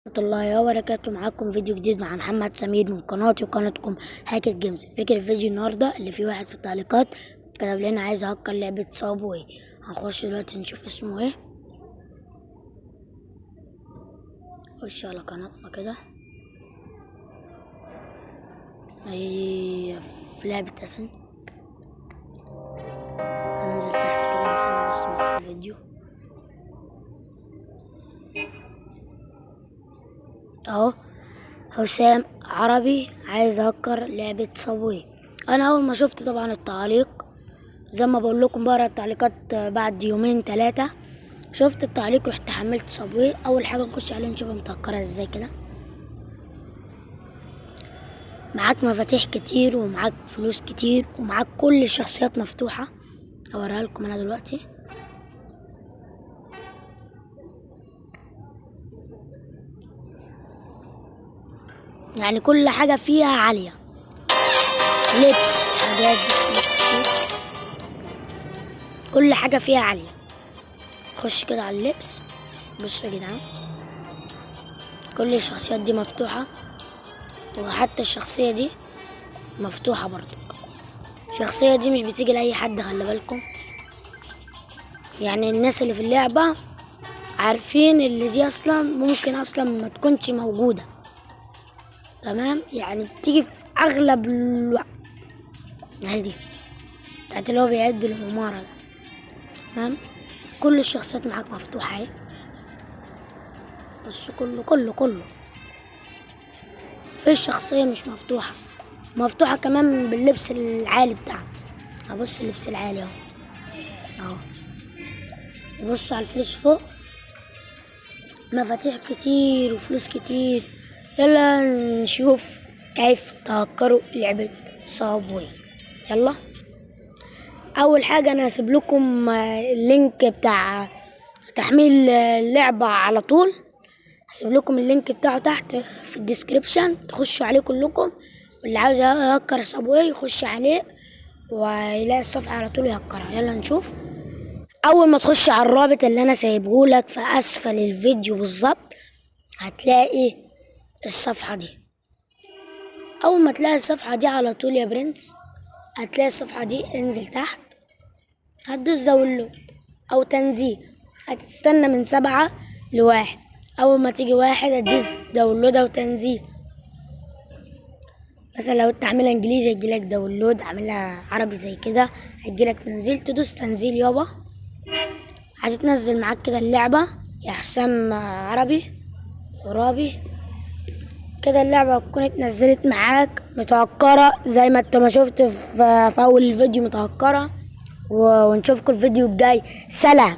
ورحمة الله وبركاته. معاكم فيديو جديد مع محمد سمير من قناتي وقناتكم هاكر جيمز. فكرة الفيديو النهاردة اللي فيه واحد في التعليقات كتب لنا عايز اهكر لعبة صابوي. هنخش دلوقتي نشوف اسمه ايه. خش على قناتنا كده، هي في لعبة اسن. هننزل تحت كده نسمع بس في الفيديو اهو. حسام عربي عايز اهكر لعبة صابوي. انا اول ما شفت طبعا التعليق زي ما بقول لكم بقرا التعليقات بعد يومين ثلاثة، شفت التعليق رحت حملت صابوي. اول حاجة نخش عليه نشوفها متهكرة ازاي كده. معاك مفاتيح كتير ومعاك فلوس كتير ومعاك كل الشخصيات مفتوحة. اوريها لكم انا دلوقتي. يعني كل حاجة فيها عالية، لبس، حاجات بس لبس، كل حاجة فيها عالية. خش كده على اللبس، بصوا يا جدعان كل الشخصيات دي مفتوحة، وحتى الشخصية دي مفتوحة برضو. الشخصية دي مش بتيجي لأي حد، خلي بالكم. يعني الناس اللي في اللعبة عارفين اللي دي اصلا ممكن اصلا ما تكونش موجودة، تمام؟ يعني بتيجي في اغلب الوقت. دي بتاعت اللي هو بيعد العمارة ده، تمام؟ كل الشخصيات معاك مفتوحة اهي، بص كله في الشخصية مش مفتوحة، مفتوحة كمان باللبس العالي بتاعها. هبص اللبس العالي اهو، بص على الفلوس فوق، مفاتيح كتير وفلوس كتير. يلا نشوف كيف تهكروا لعبة صابوي. يلا، اول حاجة انا هسيب لكم اللينك بتاع تحميل اللعبة على طول. هسيب لكم اللينك بتاعه تحت في الديسكريبشن، تخشوا عليه كلكم، واللي عاوز يهكر صابوي يخش عليه ويلاقي الصفحة على طول يهكرها. يلا نشوف. اول ما تخش على الرابط اللي انا سايبهولك في اسفل الفيديو بالظبط هتلاقي الصفحة دي. اول ما تلاقي الصفحة دي على طول يا برنس، هتلاقي الصفحة دي، انزل تحت هتدوس داونلود او تنزيل. هتستنى من 7 ل1. اول ما تيجي 1 هتدوس داونلود او تنزيل. مثلا لو انت عاملها انجليزي هيجيلك داونلود، عاملها عربي زي كده هيجيلك تنزيل. تدوس تنزيل يابا، هتتنزل معاك كده اللعبة يا حسام عربي عرابي. كده اللعبة هتكون اتنزلت معاك متهكرة زي ما انت ما شفت في اول الفيديو متهكرة. ونشوفكم الفيديو الجاي. سلام.